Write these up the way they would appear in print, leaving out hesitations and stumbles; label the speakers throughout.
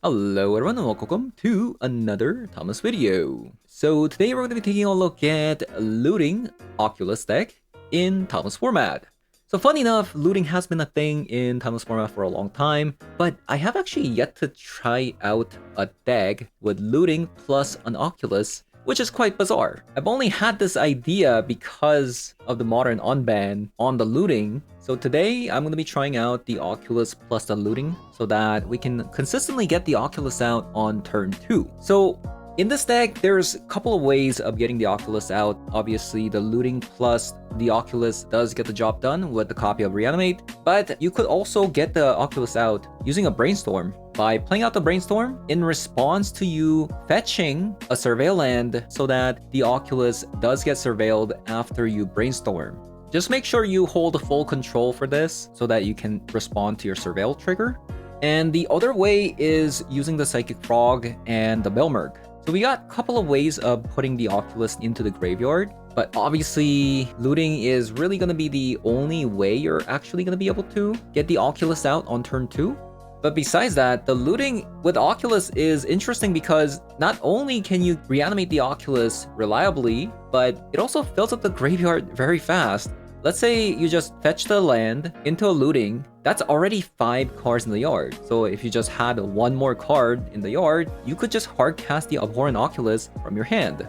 Speaker 1: Hello everyone and welcome to another Thomas video. So today we're going to be taking a look at looting Oculus deck in Thomas format. So funny enough, looting has been a thing in Thomas format for a long time, but I have actually yet to try out a deck with looting plus an Oculus, which is quite bizarre. I've only had this idea because of the modern unban on the looting. So today I'm going to be trying out the Oculus plus the looting so that we can consistently get the Oculus out on turn 2. So in this deck, there's a couple of ways of getting the Oculus out. Obviously, the looting plus the Oculus does get the job done with the copy of Reanimate, but you could also get the Oculus out using a Brainstorm by playing out the Brainstorm in response to you fetching a Surveil land so that the Oculus does get surveilled after you Brainstorm. Just make sure you hold full control for this so that you can respond to your Surveil trigger. And the other way is using the Psychic Frog and the Belmerg. So we got a couple of ways of putting the Oculus into the graveyard, but obviously looting is really going to be the only way you're actually going to be able to get the Oculus out on turn 2. But besides that, the looting with Oculus is interesting because not only can you reanimate the Oculus reliably, but it also fills up the graveyard very fast. Let's say you just fetch the land into a looting, that's already 5 cards in the yard. So if you just had one more card in the yard, you could just hard cast the Abhorrent Oculus from your hand.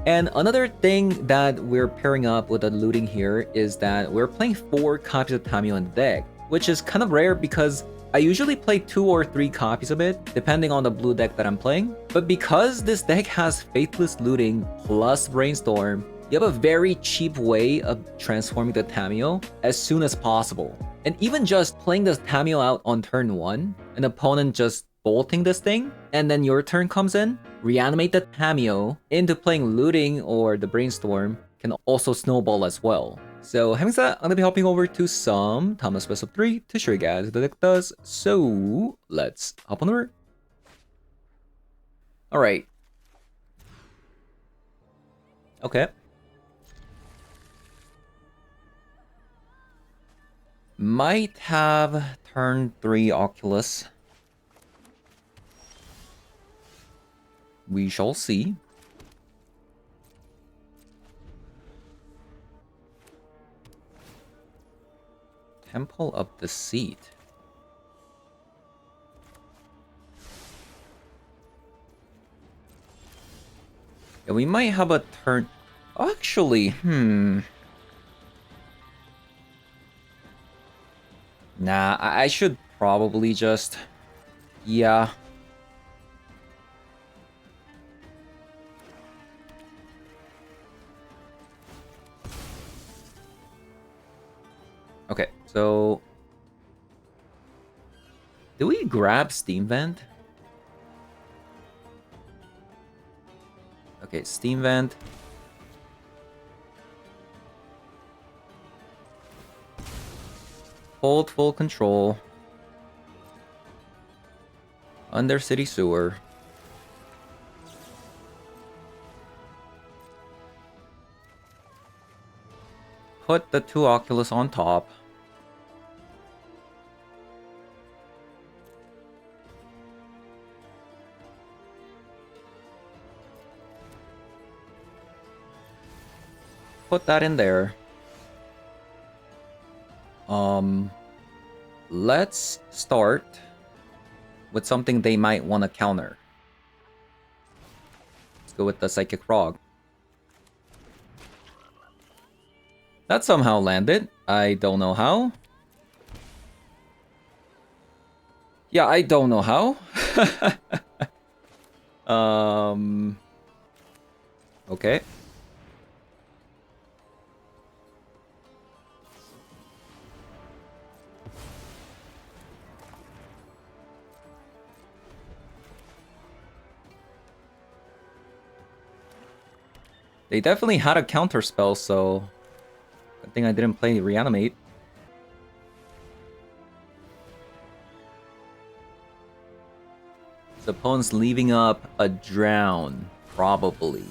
Speaker 1: And another thing that we're pairing up with the looting here is that we're playing 4 copies of Tamiyo in the deck, which is kind of rare because I usually play 2 or 3 copies of it, depending on the blue deck that I'm playing. But because this deck has Faithless Looting plus Brainstorm, you have a very cheap way of transforming the Tamiyo as soon as possible. And even just playing the Tamiyo out on turn 1, an opponent just bolting this thing, and then your turn comes in, reanimate the Tamiyo into playing looting or the Brainstorm can also snowball as well. So having said that, I'm going to be hopping over to some Thomas Best of 3 to show you guys what the deck does. So let's hop on over. Alright. Okay. Might have turn 3 Oculus. We shall see. Temple of Deceit. Yeah, we might have a turn... Actually, Nah, I should probably just... Yeah. Okay, so... Do we grab Steam Vent? Okay, Steam Vent. Hold full control. Under City Sewer. Put the 2 Oculus on top. Put that in there. Let's start with something they might want to counter. Let's go with the Psychic Frog. That somehow landed. I don't know how. Yeah, I don't know how. Okay. They definitely had a counter spell, so I think I didn't play Reanimate. The opponent's leaving up a Drown, probably.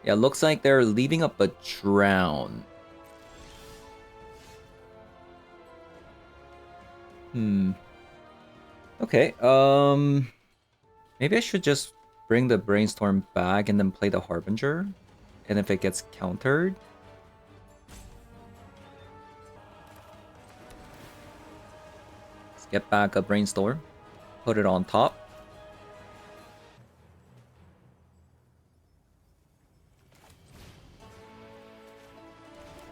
Speaker 1: Yeah, looks like they're leaving up a Drown. Okay, maybe I should just bring the Brainstorm back and then play the Harbinger. And if it gets countered... Let's get back a Brainstorm. Put it on top.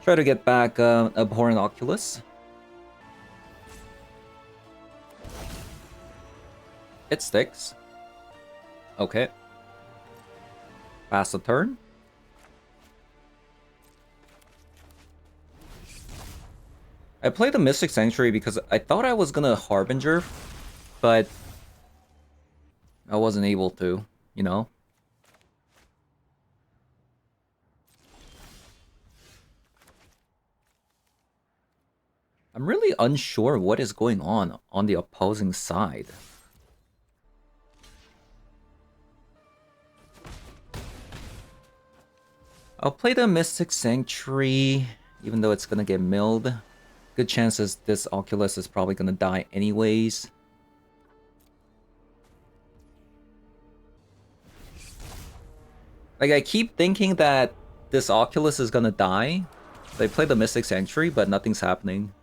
Speaker 1: Try to get back Abhorrent Oculus. It sticks. Okay. Pass the turn. I played the Mystic Sanctuary because I thought I was gonna Harbinger, but I wasn't able to, you know? I'm really unsure what is going on the opposing side. I'll play the Mystic Sanctuary, even though it's gonna get milled. Good chances this Oculus is probably gonna die anyways. Like, I keep thinking that this Oculus is gonna die. So I play the Mystic Sanctuary, but nothing's happening.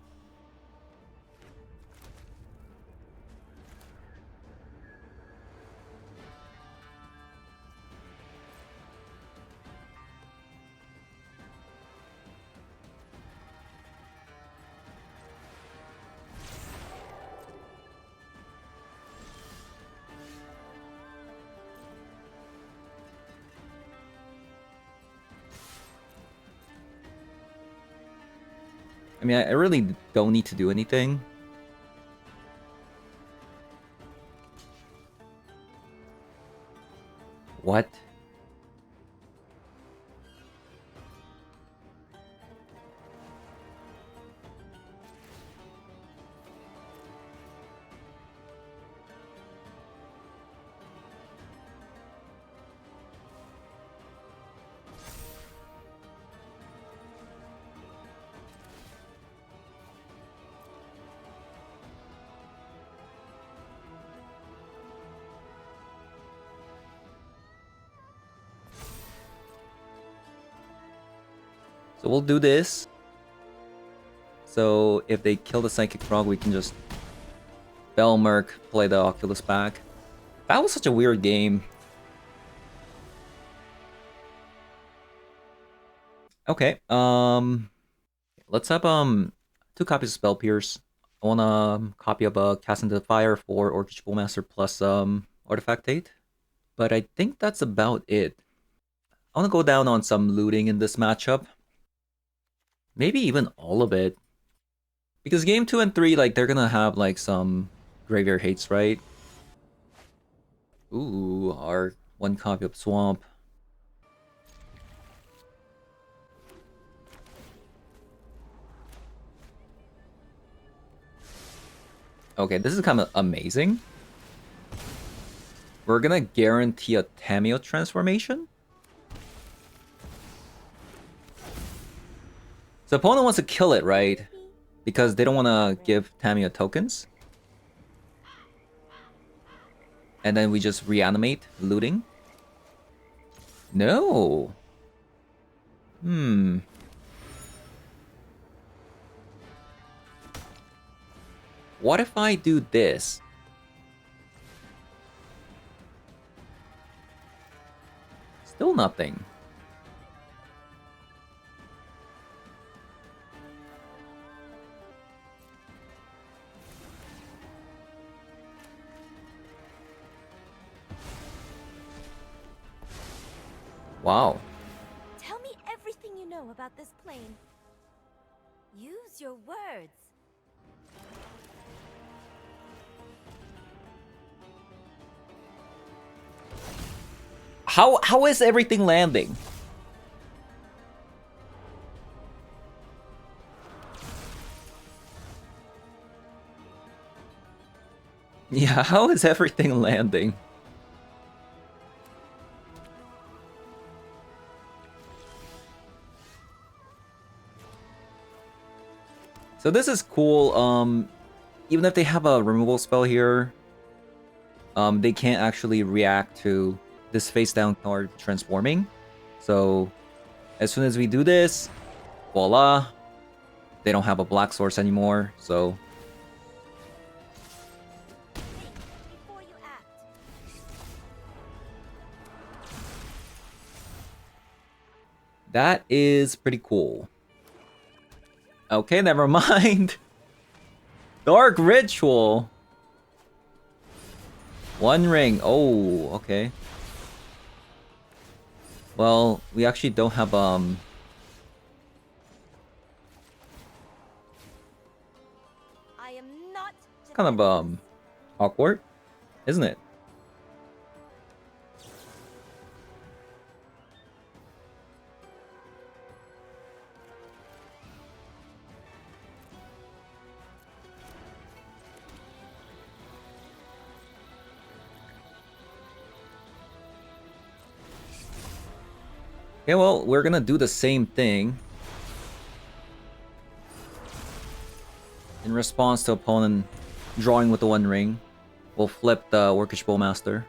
Speaker 1: I mean, I really don't need to do anything. What? So we'll do this. So if they kill the Psychic Frog, we can just Belmerk, play the Oculus back. That was such a weird game. Okay, let's have 2 copies of Spell Pierce. I want a copy of Cast into the Fire for Orcish Bowmaster plus Artifact Tate. But I think that's about it. I want to go down on some looting in this matchup. Maybe even all of it. Because game 2 and 3, like, they're gonna have, like, some graveyard hates, right? Ooh, our 1 copy of Swamp. Okay, this is kind of amazing. We're gonna guarantee a Tamiyo transformation. So opponent wants to kill it, right? Because they don't want to give Tamiyo tokens. And then we just reanimate, looting. No. What if I do this? Still nothing. Wow.
Speaker 2: Tell me everything you know about this plane. Use your words.
Speaker 1: How is everything landing? Yeah, how is everything landing? So this is cool. even if they have a removal spell here, they can't actually react to this face down card transforming. So as soon as we do this, voila, they don't have a black source anymore. So
Speaker 2: Before you act.
Speaker 1: that is pretty cool. Okay, never mind. Dark Ritual. One ring. Oh, okay. Well, we actually don't have
Speaker 2: I am not
Speaker 1: kind of
Speaker 2: defenseless.
Speaker 1: awkward, isn't it? Okay, well, we're gonna do the same thing. In response to opponent drawing with the One Ring, we'll flip the Orcish Bowmaster.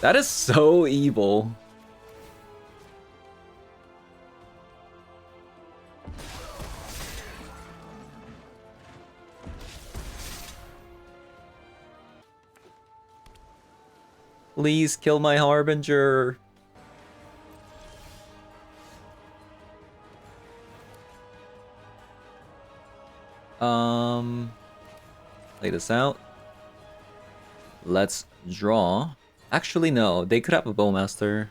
Speaker 1: That is so evil. Please kill my Harbinger. Play this out. Let's draw. Actually, no. They could have a Bowmaster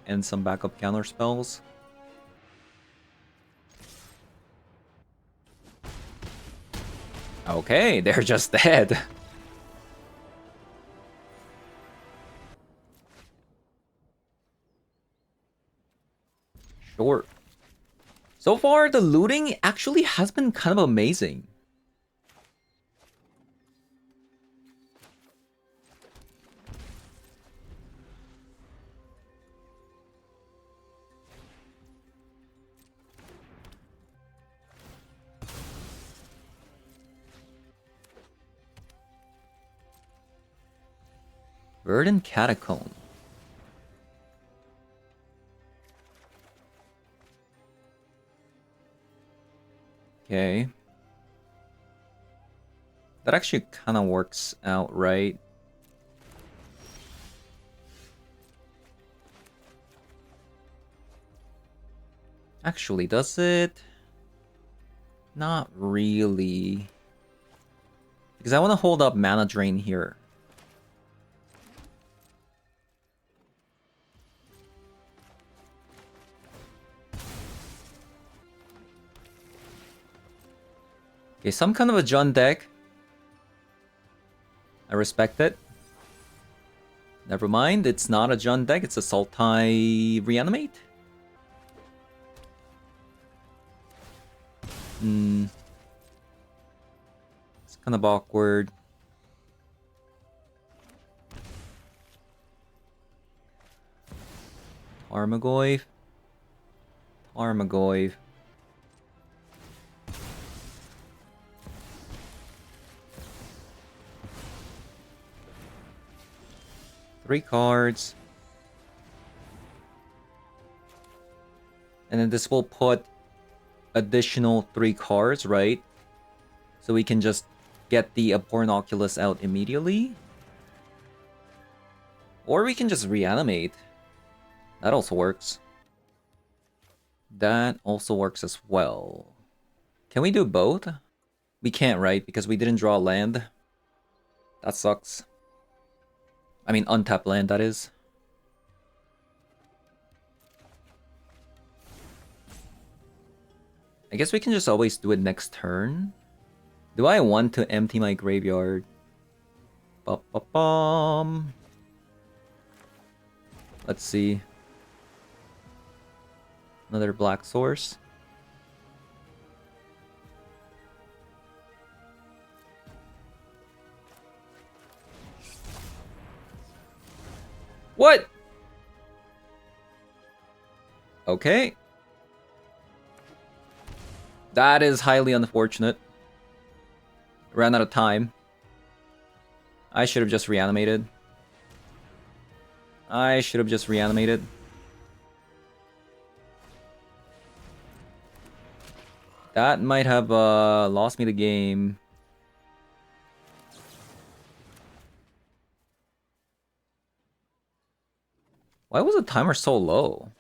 Speaker 1: and some backup counter spells. Okay, they're just dead. Sure. So far, the looting actually has been kind of amazing. Verdant Catacomb. Okay. That actually kind of works out right. Actually, does it? Not really. Because I want to hold up mana drain here. Okay, some kind of a Jund deck. I respect it. Never mind, it's not a Jund deck, it's a Sultai Reanimate. It's kind of awkward. Tarmogoyf. Tarmogoyf. Three cards. And then this will put additional 3 cards, right? So we can just get the Abhorrent Oculus out immediately. Or we can just reanimate. That also works. That also works as well. Can we do both? We can't, right? Because we didn't draw land. That sucks. I mean, untapped land, that is. I guess we can just always do it next turn. Do I want to empty my graveyard? Ba-ba-bum. Let's see. Another black source. What? Okay. That is highly unfortunate. Ran out of time. I should have just reanimated. I should have just reanimated. That might have lost me the game. Why was the timer so low?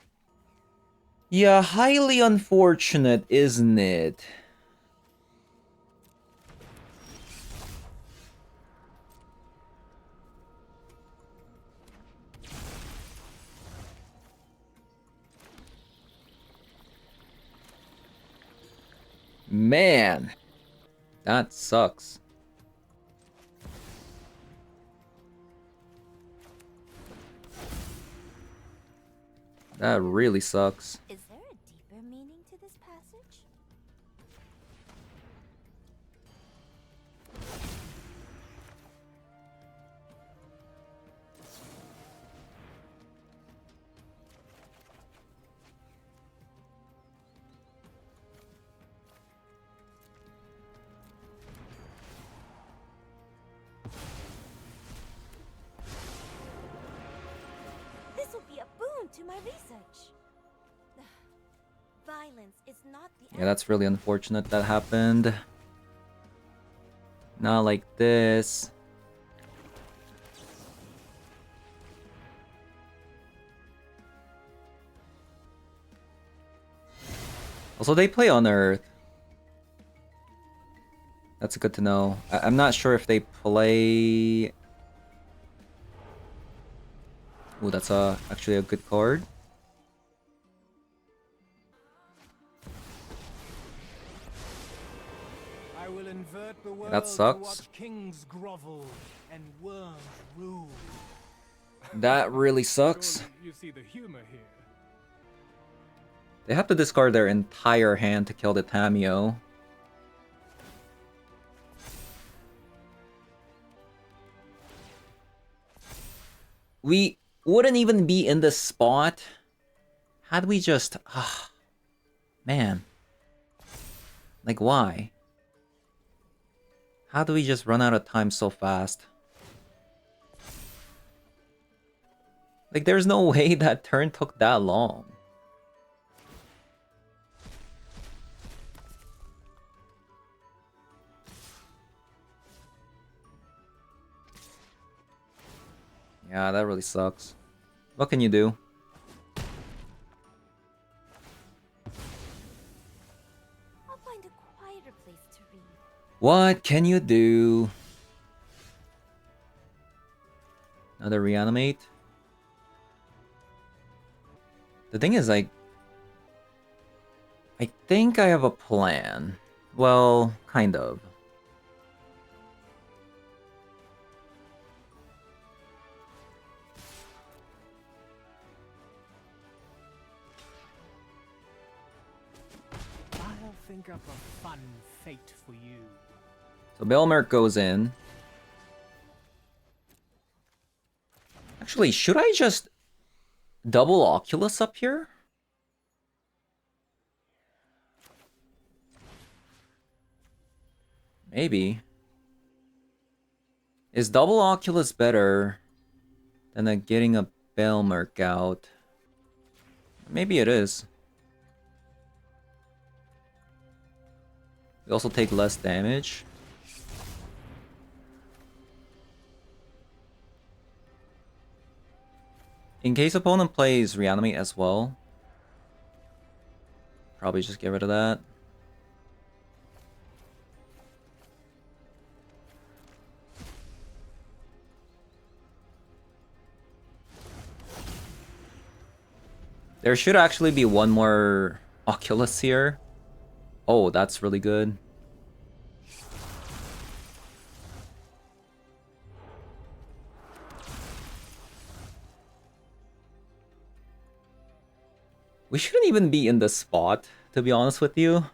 Speaker 1: Yeah, highly unfortunate, isn't it? Man, that sucks. That really sucks.
Speaker 2: Is there a deeper meaning to this passage? This will be a boon to my research. Violence is not the
Speaker 1: Yeah, that's really unfortunate that happened. Not like this. Also, they play on Earth. That's good to know. I'm not sure if they play... Ooh, that's actually a good card.
Speaker 3: I will invert the world
Speaker 1: That sucks.
Speaker 3: to watch kings grovel and worms rule.
Speaker 1: That really sucks.
Speaker 3: Surely you see the humor here.
Speaker 1: They have to discard their entire hand to kill the Tamiyo. We wouldn't even be in this spot had we just... man. Like, why? How do we just run out of time so fast? Like, there's no way that turn took that long. Yeah, that really sucks. What can you do?
Speaker 2: I'll find a quieter place to read.
Speaker 1: What can you do? Another reanimate? The thing is, like... I think I have a plan. Well, kind of.
Speaker 3: I'll think up a fun fate for you.
Speaker 1: So Belmerk goes in. Actually, should I just double Oculus up here? Maybe. Is double Oculus better than getting a Belmerk out? Maybe it is. We also take less damage. In case opponent plays Reanimate as well, probably just get rid of that. There should actually be one more Oculus here. Oh, that's really good. We shouldn't even be in this spot, to be honest with you.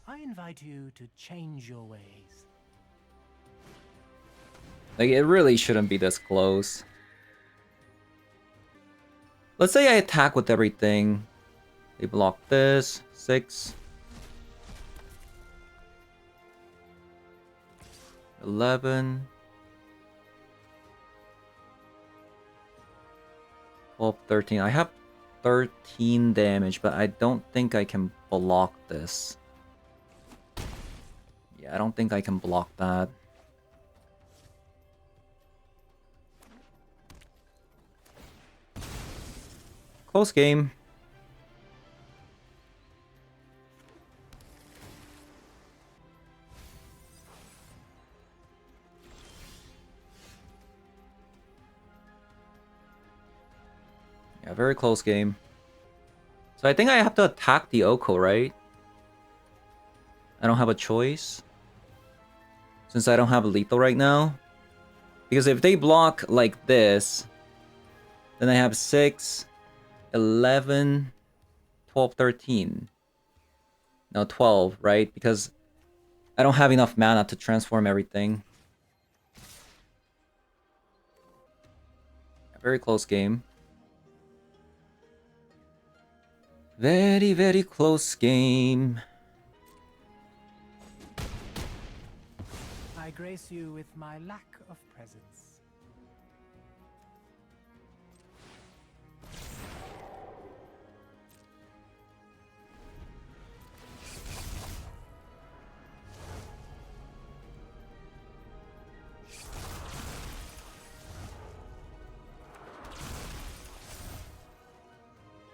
Speaker 3: I invite you to change your ways.
Speaker 1: Like, it really shouldn't be this close. Let's say I attack with everything. They block this. 6. 11. 12, 13. I have 13 damage, but I don't think I can block this. Yeah, I don't think I can block that. Close game. Yeah, very close game. So I think I have to attack the Oko, right? I don't have a choice. Since I don't have a lethal right now. Because if they block like this, then I have 6, 11, 12, 13. No, 12, right? Because I don't have enough mana to transform everything. A very close game. Very, very close game.
Speaker 3: I grace you with my lack of presence.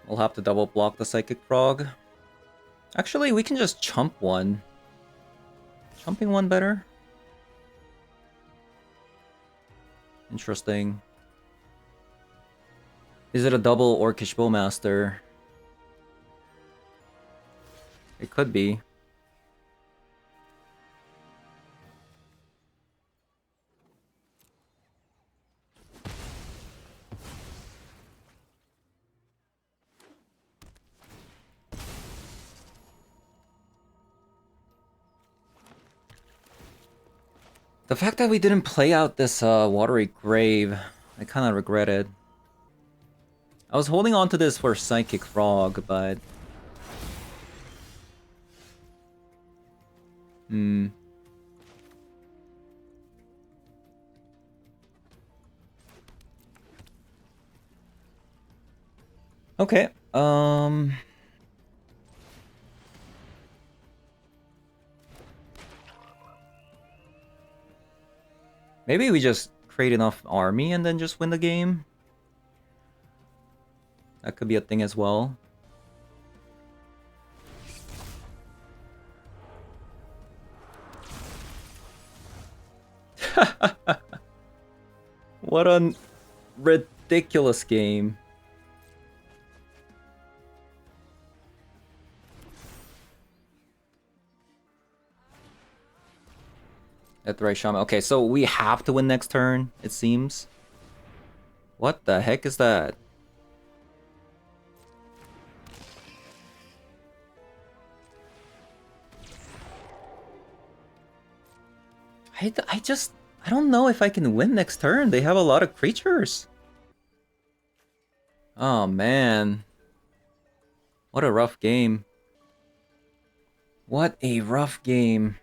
Speaker 1: We'll have to double block the Psychic Frog. Actually, we can just chump one. Chumping one better? Interesting. Is it a double Orcish Bowmaster? It could be. The fact that we didn't play out this Watery Grave, I kind of regret it. I was holding on to this for Psychic Frog, but... Okay, maybe we just create enough army and then just win the game. That could be a thing as well. What a ridiculous game. At the right shaman. Okay, so we have to win next turn, it seems. What the heck is that? I don't know if I can win next turn. They have a lot of creatures. Oh, man. What a rough game. What a rough game.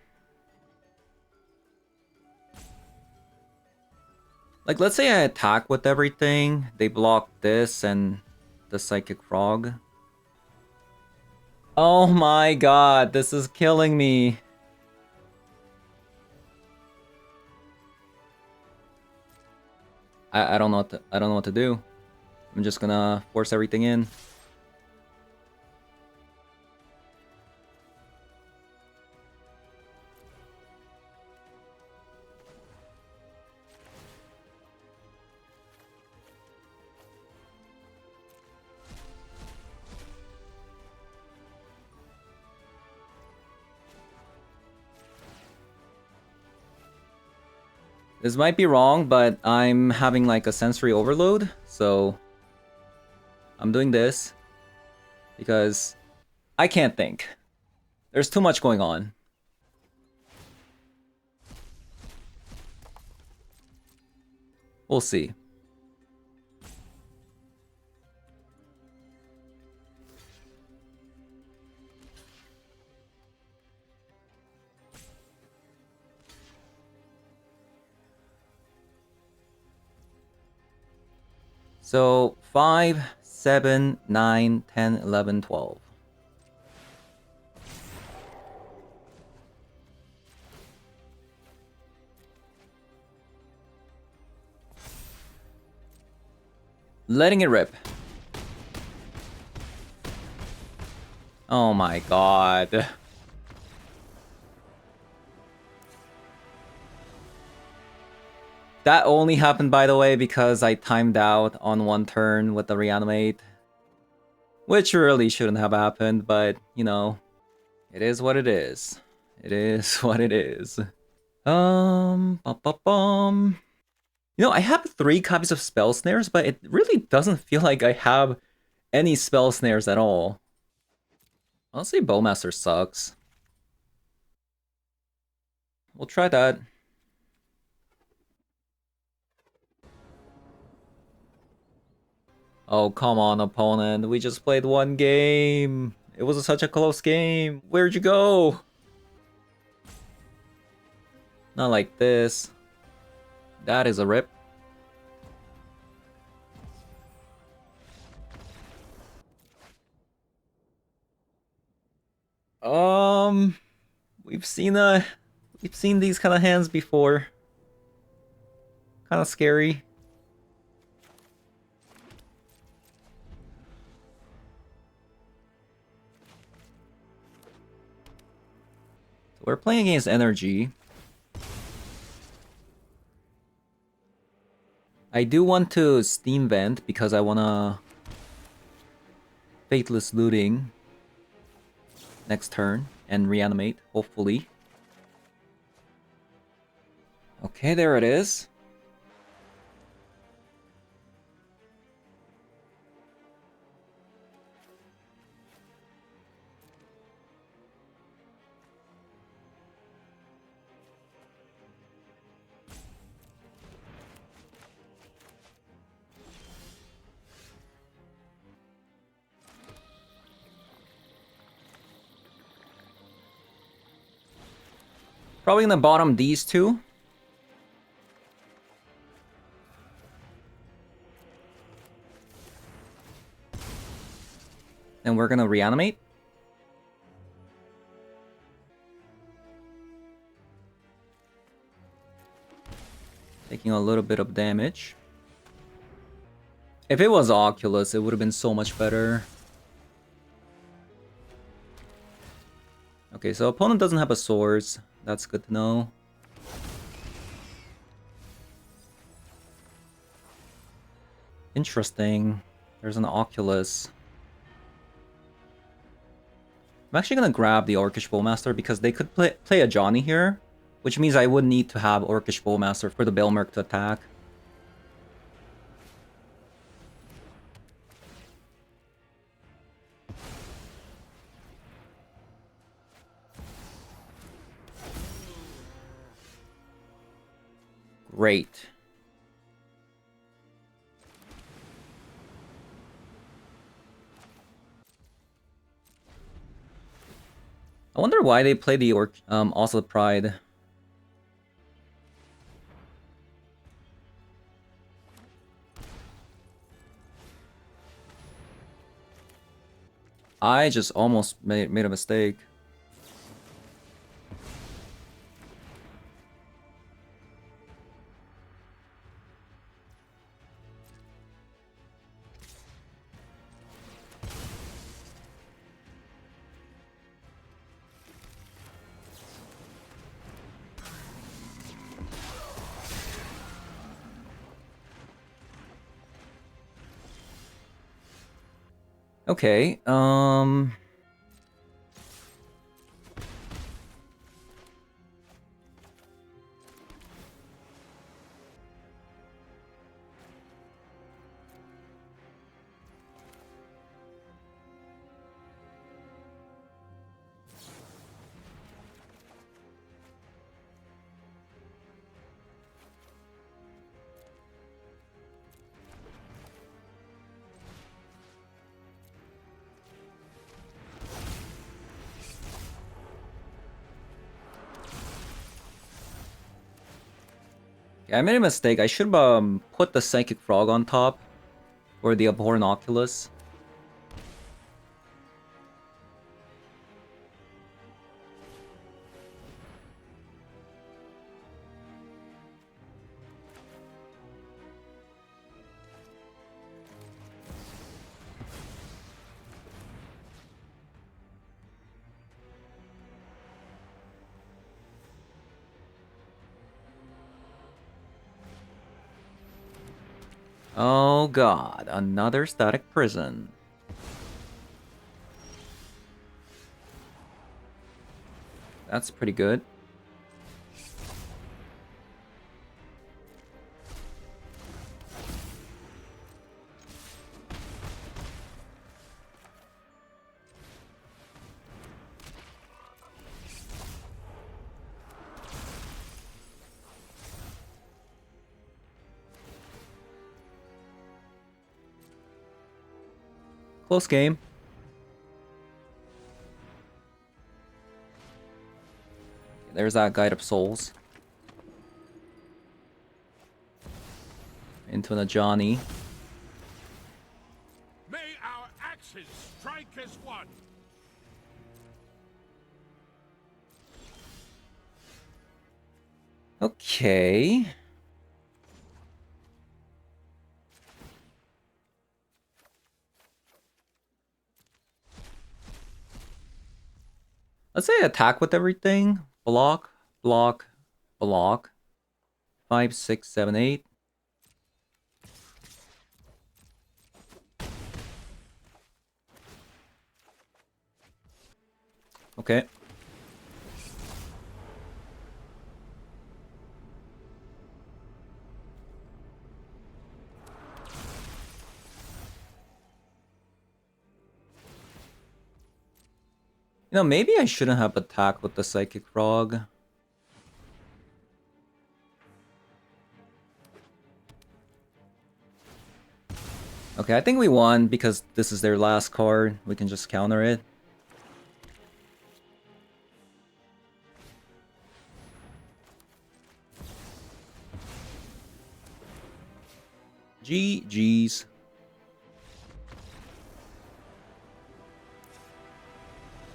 Speaker 1: Like, let's say I attack with everything. They block this and the Psychic Frog. Oh my god, this is killing me. I don't know what to do. I'm just gonna force everything in. This might be wrong, but I'm having like a sensory overload, so I'm doing this because I can't think. There's too much going on. We'll see. So 5, 7, 9, 10, 11, 12. Letting it rip. Oh my god. That only happened, by the way, because I timed out on one turn with the reanimate. Which really shouldn't have happened, but, you know, it is what it is. It is what it is. Bum, bum, bum. You know, I have 3 copies of Spell Snares, but it really doesn't feel like I have any Spell Snares at all. Honestly, Bowmaster sucks. We'll try that. Oh, come on, opponent. We just played 1 game. It was such a close game. Where'd you go? Not like this. That is a rip. We've seen these kind of hands before. Kind of scary. So we're playing against energy. I do want to Steam Vent because I wanna Fateless Looting next turn and reanimate, hopefully. Okay, there it is. Probably gonna bottom these 2. And we're gonna reanimate. Taking a little bit of damage. If it was Oculus, it would have been so much better. Okay, so opponent doesn't have a swords. That's good to know. Interesting. There's an Oculus. I'm actually gonna grab the Orcish Bowmaster because they could play a Johnny here, which means I would need to have Orcish Bowmaster for the Belmerk to attack. Great. I wonder why they play the also Pride. I just almost made a mistake. Okay, yeah, I made a mistake. I should put the Psychic Frog on top. for the abhorrent Oculus. Oh god, another static prison. That's pretty good. Close game. There's that Guide of Souls. Into a Johnny.
Speaker 4: May our axes strike as one.
Speaker 1: Okay. Let's say attack with everything. Block, block, block. 5, 6, 7, 8. Okay. You know, maybe I shouldn't have attacked with the Psychic Frog. Okay, I think we won because this is their last card. We can just counter it. GG's.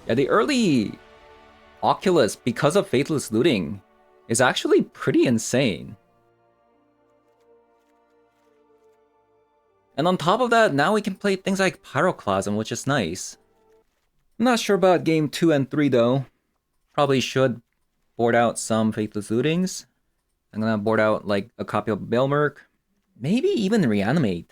Speaker 1: Yeah, the early Oculus, because of Faithless Looting, is actually pretty insane. And on top of that, now we can play things like Pyroclasm, which is nice. I'm not sure about game 2 and 3 though. Probably should board out some Faithless Lootings. I'm gonna board out like a copy of Belmerk. Maybe even Reanimate.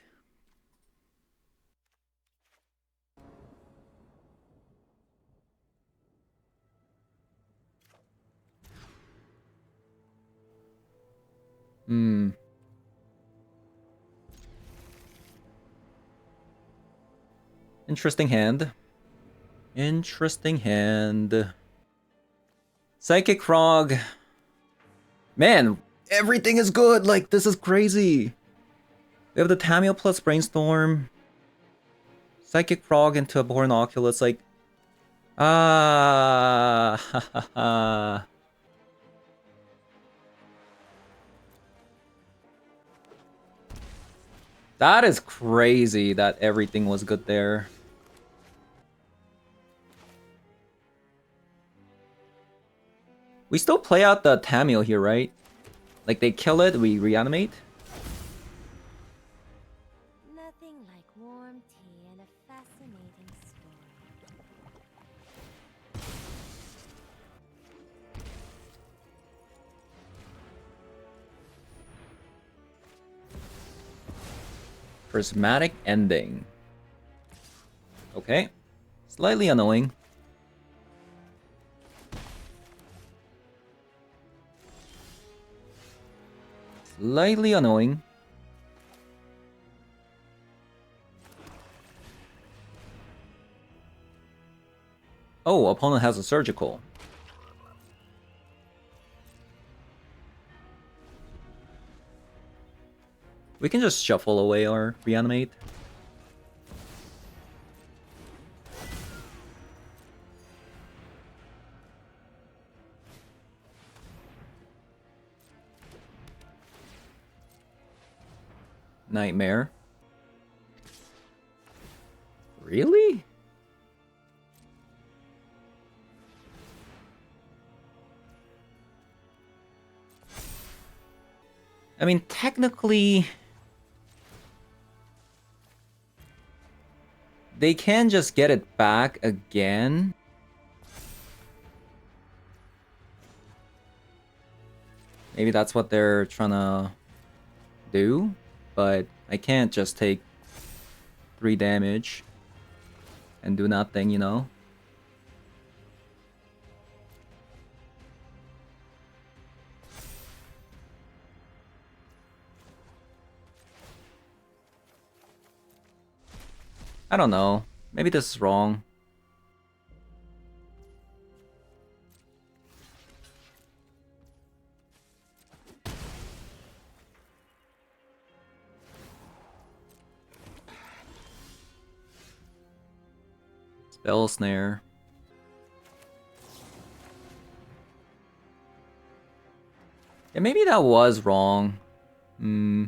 Speaker 1: Interesting hand. Interesting hand. Psychic Frog. Man, everything is good. Like, this is crazy. We have the Tamiyo plus Brainstorm. Psychic Frog into a Abhorrent Oculus. Like, ha ha ha. That is crazy that everything was good there. We still play out the Tamiyo here, right? Like, they kill it, we reanimate?
Speaker 2: Nothing like warm tea and a fascinating story.
Speaker 1: Prismatic ending. Okay. Slightly annoying. Slightly annoying. Oh, opponent has a surgical. We can just shuffle away our reanimate. Nightmare. Really? I mean, technically, they can just get it back again. Maybe that's what they're trying to do, but I can't just take 3 damage and do nothing, you know? I don't know. Maybe this is wrong. Spell snare. Yeah, maybe that was wrong. Hmm.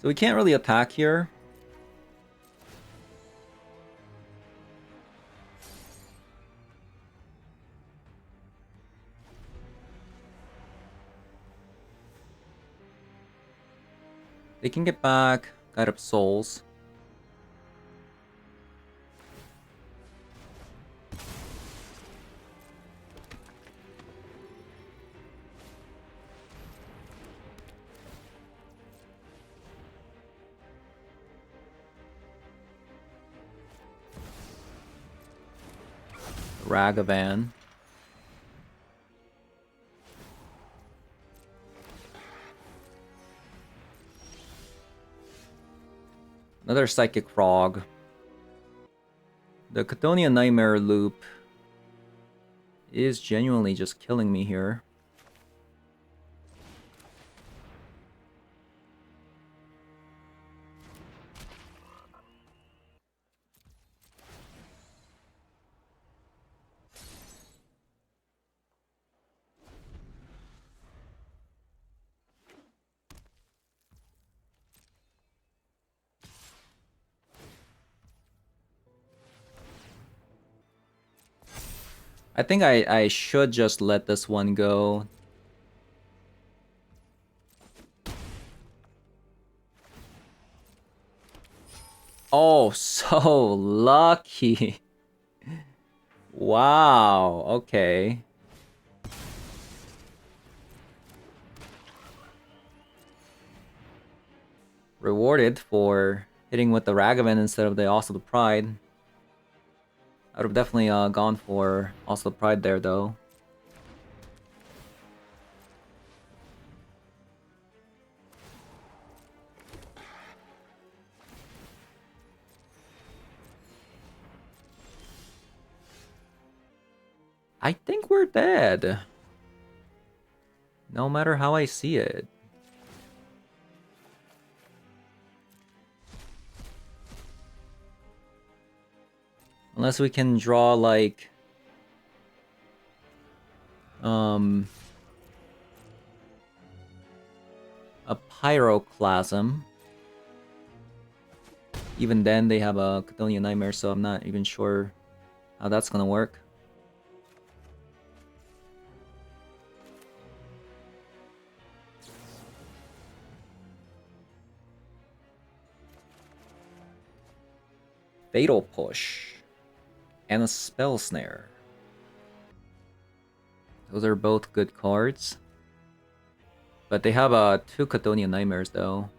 Speaker 1: So we can't really attack here. They can get back Guide of Souls. Ragavan. Another Psychic Frog. The Chthonian Nightmare loop is genuinely just killing me here. I think I should just let this one go. Oh, so lucky. Wow, okay. Rewarded for hitting with the Ragavan instead of the Also the Pride. I would have definitely gone for Also the Pride there, though. I think we're dead. No matter how I see it. Unless we can draw, like... a Pyroclasm. Even then, they have a Chthonian Nightmare, so I'm not even sure how that's gonna work. Fatal Push. And a Spell Snare. Those are both good cards. But they have 2 Chthonian Nightmares, though.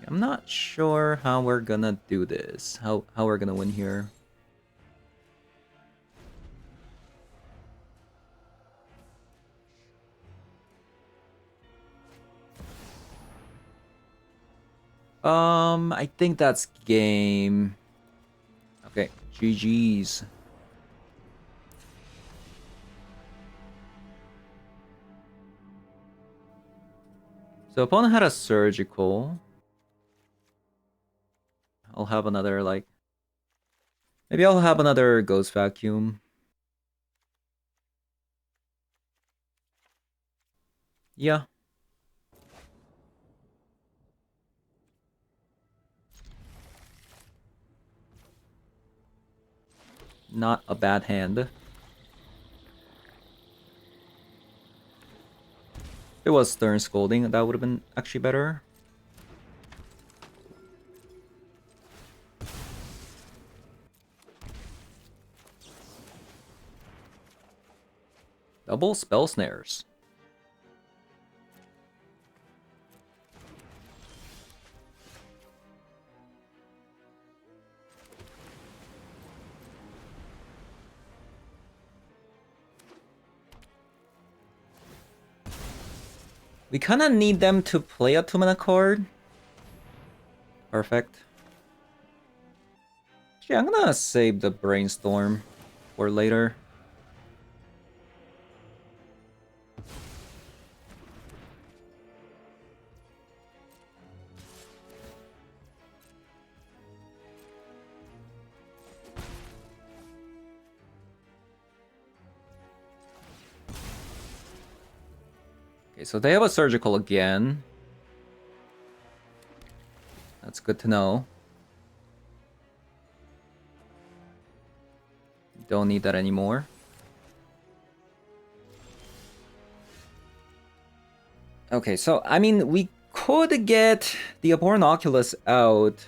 Speaker 1: I'm not sure how we're gonna do this. How we're gonna win here. I think that's game. Okay, GG's. So opponent had a surgical. I'll have another, like... Maybe I'll have another ghost vacuum. Yeah. Not a bad hand. If it was Stern Scolding, that would have been actually better. Double spell snares. We kind of need them to play a 2-mana card. Perfect. Actually, I'm gonna save the Brainstorm for later. Okay, so they have a surgical again. That's good to know. Don't need that anymore. Okay, so, I mean, we could get the Abhorrent Oculus out.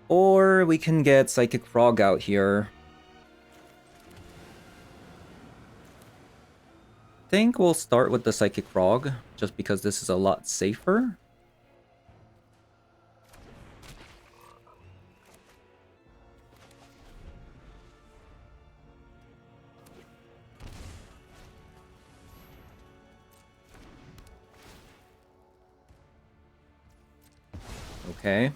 Speaker 1: Or we can get Psychic Frog out here. I think we'll start with the Psychic Frog, just because this is a lot safer. Okay.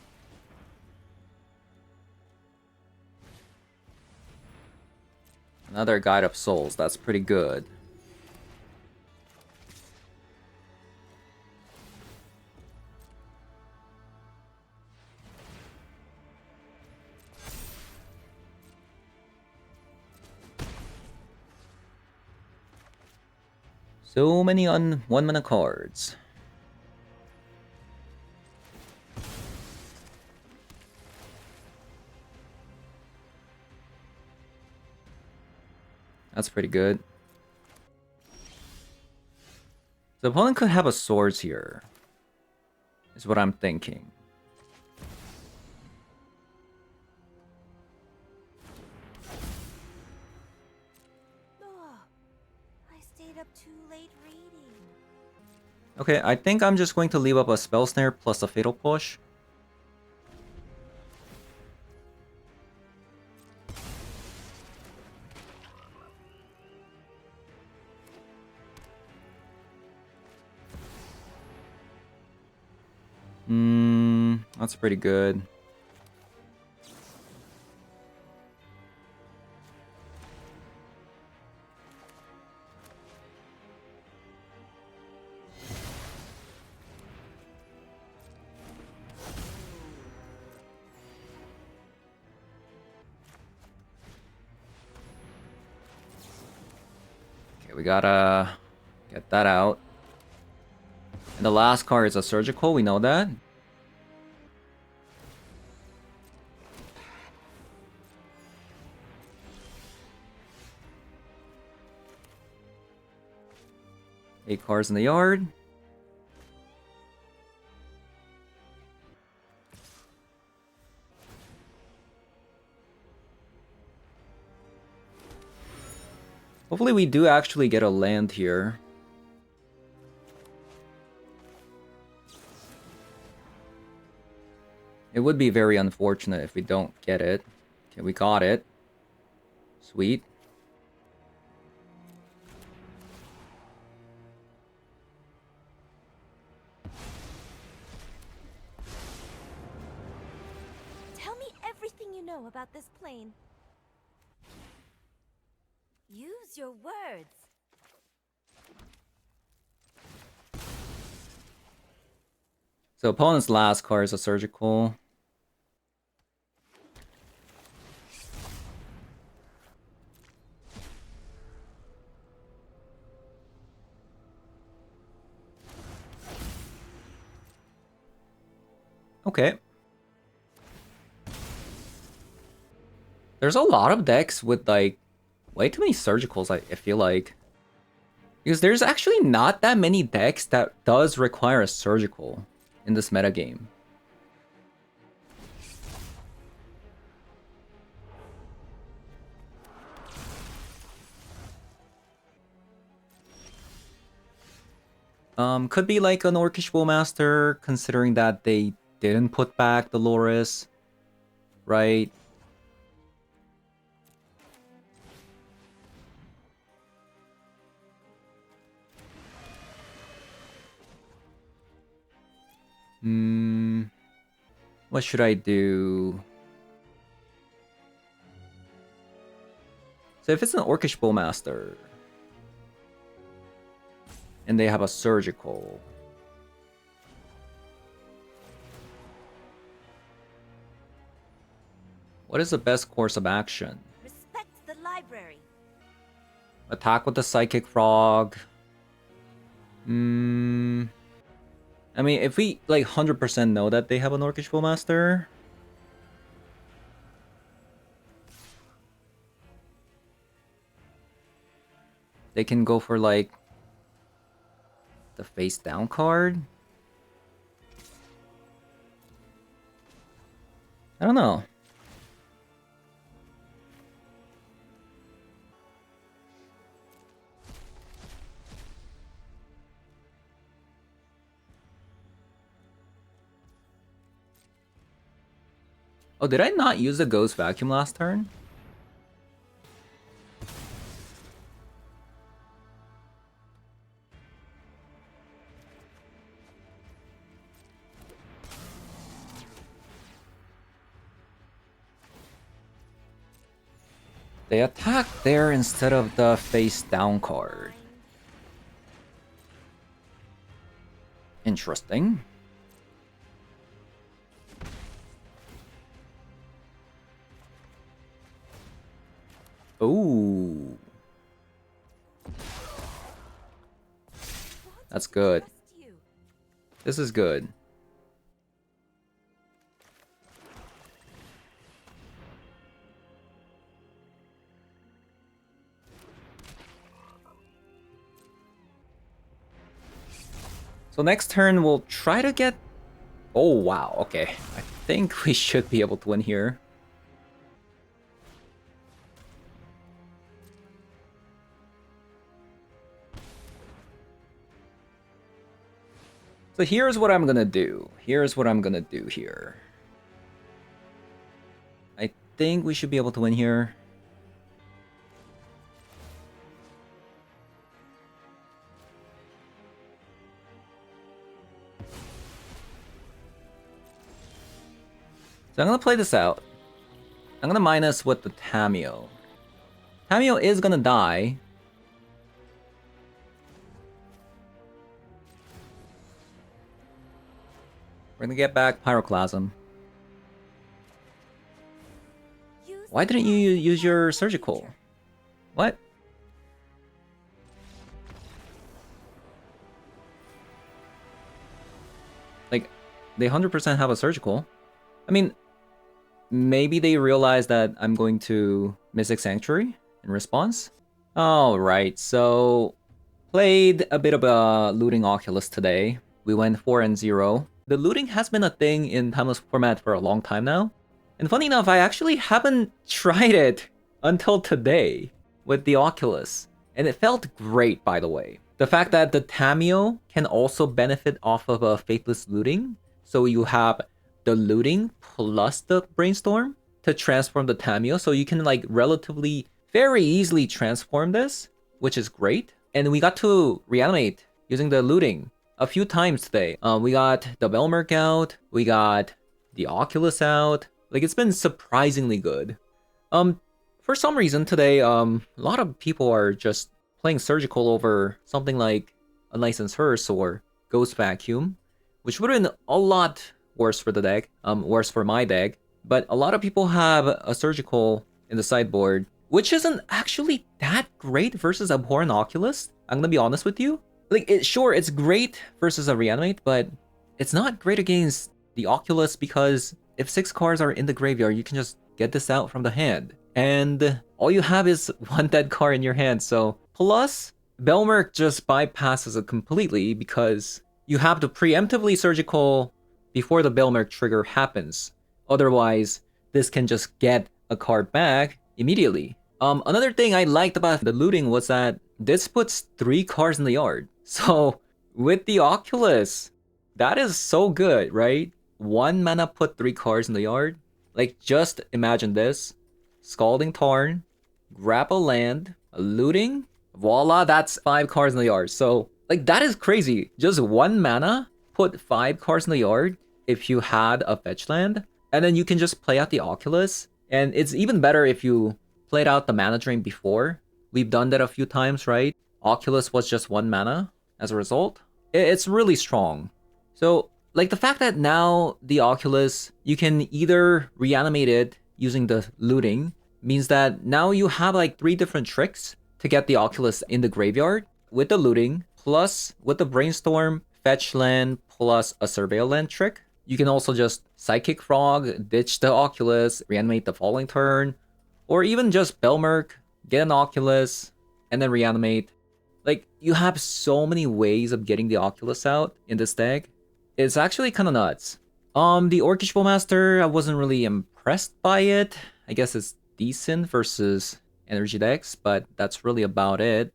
Speaker 1: Another Guide of Souls, that's pretty good. So many on 1-mana cards. That's pretty good. The opponent could have a Swords here, is what I'm thinking.
Speaker 2: Oh, I stayed up too late reading.
Speaker 1: Okay, I think I'm just going to leave up a Spell Snare plus a Fatal Push. That's pretty good. Okay, we gotta get that out. And the last card is a Surgical, we know that. Eight cards in the yard. Hopefully we do actually get a land here. It would be very unfortunate if we don't get it. Okay, we got it. Sweet.
Speaker 2: know about this plane. Use your words.
Speaker 1: So opponent's last card is a surgical. Okay. There's a lot of decks with like way too many surgicals, I feel like. Because there's actually not that many decks that does require a surgical in this metagame. Could be like an Orcish Bowmaster, considering that they didn't put back the Loris, right? What should I do? So if it's an Orcish Bowmaster, and they have a surgical, what is the best course of action?
Speaker 2: Respect the library.
Speaker 1: Attack with the Psychic Frog. I mean, if we like 100% know that they have an Orcish Bowmaster, they can go for like the face down card. I don't know. Oh, did I not use the Ghost Vacuum last turn? They attack there instead of the face down card. Interesting. Ooh. That's good. This is good. So next turn we'll try to get... Oh wow, okay. I think we should be able to win here. So here's what I'm gonna do. Here's what I'm gonna do here. I think we should be able to win here. So I'm gonna play this out. I'm gonna minus with the Tamiyo. Tamiyo is gonna die. We're gonna get back Pyroclasm. Why didn't you use your surgical? What? Like, they 100% have a surgical. I mean, maybe they realize that I'm going to Mystic Sanctuary in response. Alright, so played a bit of a looting Oculus today. We went 4-0. The looting has been a thing in Timeless format for a long time now. And funny enough, I actually haven't tried it until today with the Oculus. And it felt great, by the way. The fact that the Tamiyo can also benefit off of a Faithless looting. So you have the looting plus the Brainstorm to transform the Tamiyo. So you can like relatively very easily transform this, which is great. And we got to reanimate using the looting a few times today. We got the Belmerk out, we got the Oculus out, Like, it's been surprisingly good. For some reason today, a lot of people are just playing Surgical over something like Unlicensed Hearse or Ghost Vacuum, which would have been a lot worse for the deck, worse for my deck. But a lot of people have a Surgical in the sideboard, which isn't actually that great versus Abhorrent Oculus. I'm gonna be honest with you. Like, sure, it's great versus a Reanimate, but it's not great against the Oculus because if 6 cards are in the graveyard, you can just get this out from the hand. And all you have is 1 dead card in your hand, so... Plus, Belmerk just bypasses it completely because you have to preemptively Surgical before the Belmerk trigger happens. Otherwise, this can just get a card back immediately. Another thing I liked about the looting was that this puts 3 cards in the yard. So, with the Oculus, that is so good, right? 1 mana put 3 cards in the yard. Like, just imagine this. Scalding Tarn, grab a land, a looting, voila, that's 5 cards in the yard. So, like, that is crazy. Just 1 mana, put 5 cards in the yard if you had a fetch land, and then you can just play out the Oculus. And it's even better if you played out the mana drain before. We've done that a few times, right? Oculus was just 1 mana as a result. It's really strong. So, like, the fact that now the Oculus, you can either reanimate it using the looting, means that now you have like 3 different tricks to get the Oculus in the graveyard with the looting, plus with the Brainstorm, fetch land, plus a Surveil land trick. You can also just Psychic Frog, ditch the Oculus, reanimate the following turn, or even just Belmerk, get an Oculus, and then reanimate. Like, you have so many ways of getting the Oculus out in this deck. It's actually kind of nuts. The Orcish Bowmaster, I wasn't really impressed by it. I guess it's decent versus energy decks, but that's really about it.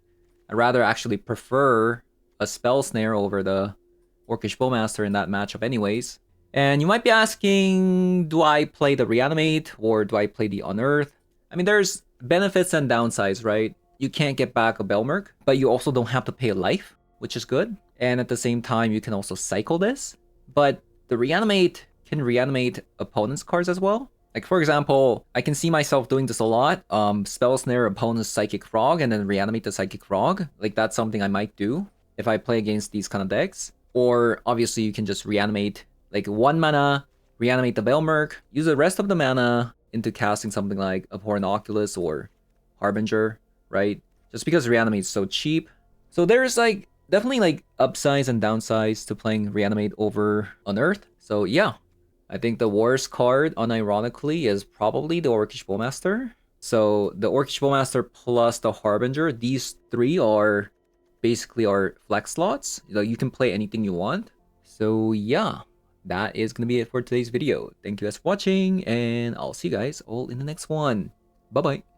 Speaker 1: I'd rather actually prefer a Spell Snare over the Orcish Bowmaster in that matchup anyways. And you might be asking, do I play the Reanimate or do I play the Unearth? I mean, there's benefits and downsides, right? You can't get back a Belmerk, but you also don't have to pay life, which is good. And at the same time, you can also cycle this. But the Reanimate can reanimate opponent's cards as well. Like, for example, I can see myself doing this a lot. Spell Snare opponent's Psychic Frog and then reanimate the Psychic Frog. Like, that's something I might do if I play against these kind of decks. Or, obviously, you can just reanimate, like, 1 mana, reanimate the Belmerk, use the rest of the mana into casting something like Abhorrent Oculus or Harbinger, right? Just because reanimate is so cheap. So there's, like, definitely, like, upsides and downsides to playing Reanimate over Unearth. So, yeah. I think the worst card, unironically, is probably the Orcish Bowmaster. So, the Orcish Bowmaster plus the Harbinger, these 3 are basically our flex slots. You can play anything you want. So, yeah. That is going to be it for today's video. Thank you guys for watching, and I'll see you guys all in the next one. Bye-bye.